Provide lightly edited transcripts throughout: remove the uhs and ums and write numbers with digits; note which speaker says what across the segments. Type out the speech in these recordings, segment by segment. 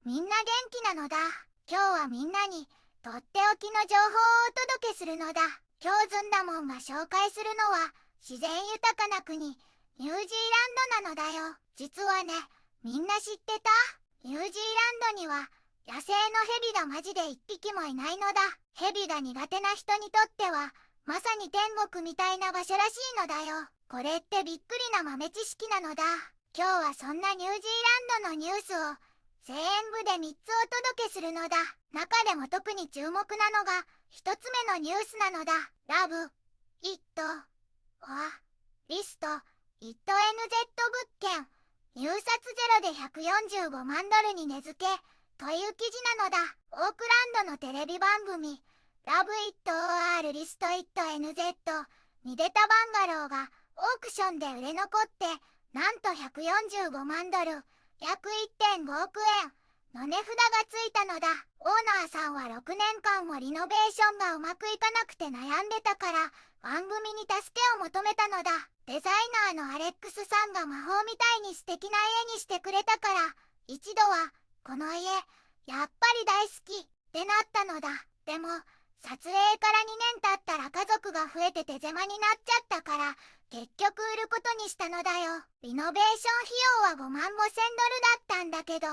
Speaker 1: みんな元気なのだ。今日はみんなにとっておきの情報をお届けするのだ。今日ずんだもんが紹介するのは自然豊かな国、ニュージーランドなのだよ。実はね、みんな知ってた？ニュージーランドには野生のヘビがマジで一匹もいないのだ。ヘビが苦手な人にとってはまさに天国みたいな場所らしいのだよ。これってびっくりな豆知識なのだ。今日はそんなニュージーランドのニュースを全部で3つお届けするのだ。中でも特に注目なのが1つ目のニュースなのだ。ラブ、イット、リスト、イット NZ 物件、入札ゼロで145万ドルに値付けという記事なのだ。オークランドのテレビ番組ラブ・イット・ OR リスト・イット NZ に出たバンガローがオークションで売れ残ってなんと145万ドル、約 1.5 億円の値札がついたのだ。オーナーさんは6年間もリノベーションがうまくいかなくて悩んでたから番組に助けを求めたのだ。デザイナーのアレックスさんが魔法みたいに素敵な家にしてくれたから一度はこの家やっぱり大好きってなったのだ。でも撮影から2年経ったら家族が増えて手狭になっちゃったから結局売ることにしたのだよ。リノベーション費用は5万5千ドルだったんだけど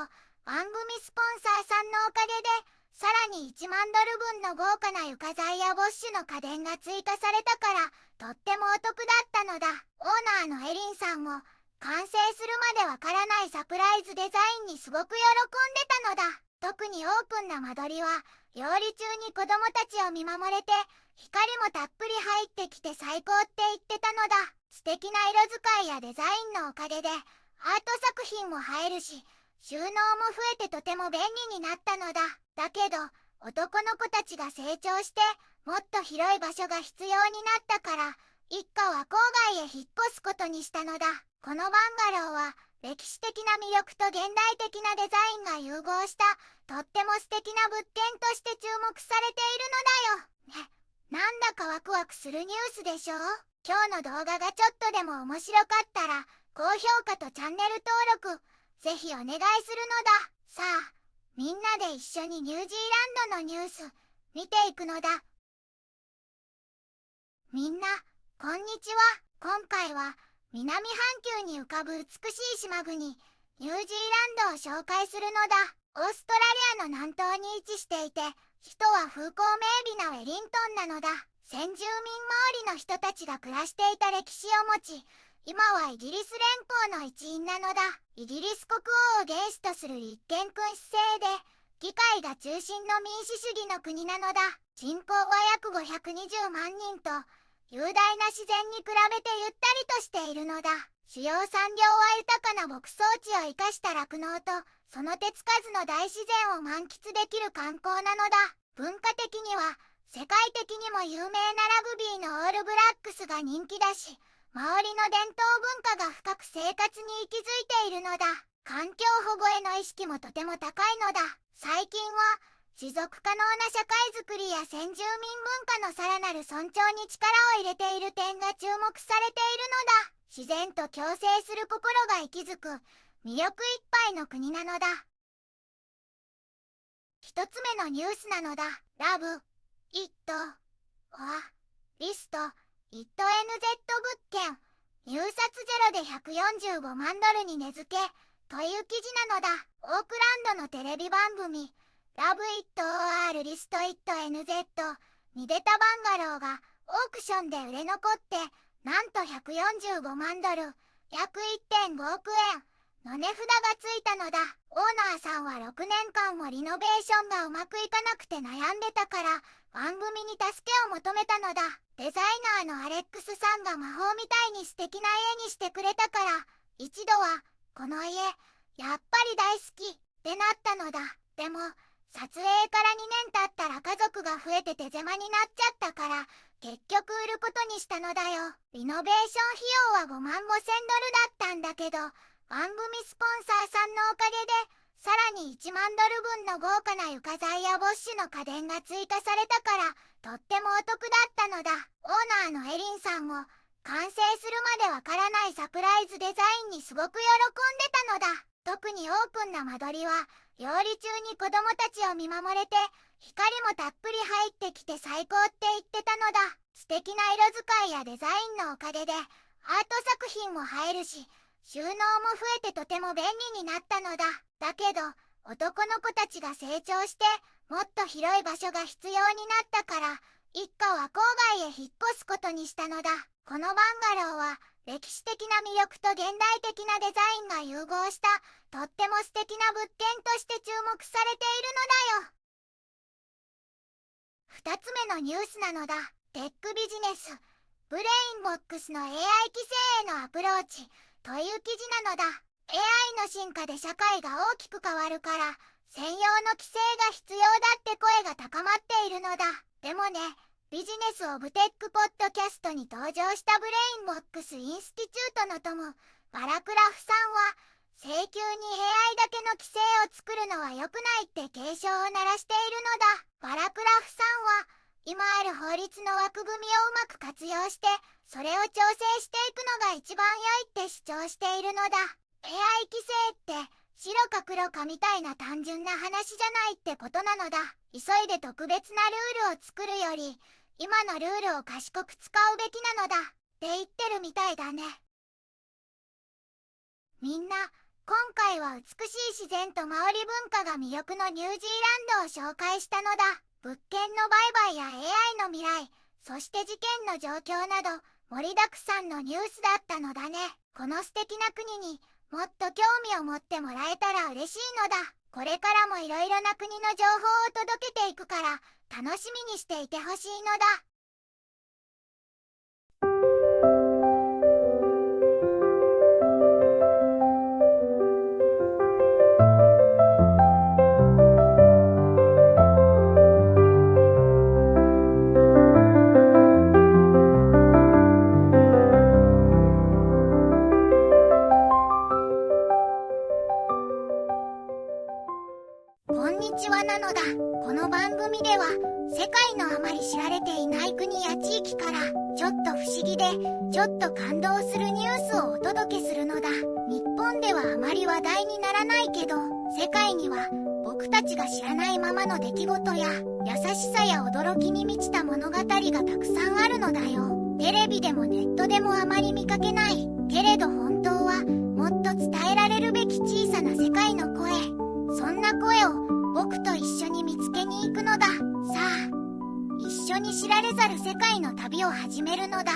Speaker 1: 番組スポンサーさんのおかげでさらに1万ドル分の豪華な床材やボッシュの家電が追加されたからとってもお得だったのだ。オーナーのエリンさんも完成するまでわからないサプライズデザインにすごく喜んでたのだ。特にオープンな間取りは料理中に子供たちを見守れて光もたっぷり入ってきて最高って言ってたのだ。素敵な色使いやデザインのおかげでアート作品も映えるし収納も増えてとても便利になったのだ。だけど男の子たちが成長してもっと広い場所が必要になったから一家は郊外へ引っ越すことにしたのだ。このバンガローは歴史的な魅力と現代的なデザインが融合したとっても素敵な物件として注目されているのだよ。ね、なんだかワクワクするニュースでしょ。今日の動画がちょっとでも面白かったら高評価とチャンネル登録ぜひお願いするのだ。さあ、みんなで一緒にニュージーランドのニュース見ていくのだ。みんな、こんにちは。今回は南半球に浮かぶ美しい島国、ニュージーランドを紹介するのだ。オーストラリアの南東に位置していて、首都は風光明媚なウェリントンなのだ。先住民周りの人たちが暮らしていた歴史を持ち、今はイギリス連邦の一員なのだ。イギリス国王を元首とする立憲君主制で、議会が中心の民主主義の国なのだ。人口は約520万人と、雄大な自然に比べてゆったりとしているのだ。主要産業は豊かな牧草地を生かした酪農と、その手つかずの大自然を満喫できる観光なのだ。文化的には、世界的にも有名なラグビーのオールブラックスが人気だし、周りの伝統文化が深く生活に息づいているのだ。環境保護への意識もとても高いのだ。最近は持続可能な社会づくりや先住民文化のさらなる尊重に力を入れている点が注目されているのだ。自然と共生する心が息づく魅力いっぱいの国なのだ。一つ目のニュースなのだ。ラブ、イット、リスト、イット NZ 物件、入札ゼロで145万ドルに値付けという記事なのだ。オークランドのテレビ番組ラブ・イット・ OR リスト・イット NZ に出たバンガローがオークションで売れ残ってなんと145万ドル、約 1.5 億円の値札がついたのだ。オーナーさんは6年間もリノベーションがうまくいかなくて悩んでたから番組に助けを求めたのだ。デザイナーのアレックスさんが魔法みたいに素敵な家にしてくれたから一度はこの家やっぱり大好きってなったのだ。でも撮影から2年経ったら家族が増えて手狭になっちゃったから結局売ることにしたのだよ。リノベーション費用は5万5千ドルだったんだけど番組スポンサーさんのおかげでさらに1万ドル分の豪華な床材やボッシュの家電が追加されたからとってもお得だったのだ。オーナーのエリンさんも完成するまでわからないサプライズデザインにすごく喜んでたのだ。特にオープンな間取りは料理中に子供たちを見守れて、光もたっぷり入ってきて最高って言ってたのだ。素敵な色使いやデザインのおかげでアート作品も入るし、収納も増えてとても便利になったのだ。だけど男の子たちが成長してもっと広い場所が必要になったから、一家は郊外へ引っ越すことにしたのだ。このバンガローは歴史的な魅力と現代的なデザインが融合したとっても素敵な物件として注目されているのだよ。2つ目のニュースなのだ。テックビジネス、ブレインボックスの AI 規制へのアプローチという記事なのだ。 AI の進化で社会が大きく変わるから専用の規制が必要だって声が高まっているのだ。でもね、ビジネスオブテックポッドキャストに登場したブレインボックスインスティチュートのトム・バラクラフさんは、請求に AI だけの規制を作るのは良くないって警鐘を鳴らしているのだ。バラクラフさんは今ある法律の枠組みをうまく活用してそれを調整していくのが一番良いって主張しているのだ。 AI 規制って白か黒かみたいな単純な話じゃないってことなのだ。急いで特別なルールを作るより今のルールを賢く使うべきなのだって言ってるみたいだね。みんな、今回は美しい自然とマオリ文化が魅力のニュージーランドを紹介したのだ。物件の売買や AI の未来、そして事件の状況など盛りだくさんのニュースだったのだね。この素敵な国にもっと興味を持ってもらえたら嬉しいのだ。これからもいろいろな国の情報を届けていくから楽しみにしていてほしいのだ。こんにちはなのだ。この番組では世界のあまり知られていない国や地域からちょっと不思議でちょっと感動するニュースをお届けするのだ。日本ではあまり話題にならないけど、世界には僕たちが知らないままの出来事や優しさや驚きに満ちた物語がたくさんあるのだよ。テレビでもネットでもあまり見かけないけれど本当はもっと伝えられるべき小さな世界の声、そんな声を僕と一緒に見つけに行くのだ。さあ、一緒に知られざる世界の旅を始めるのだ。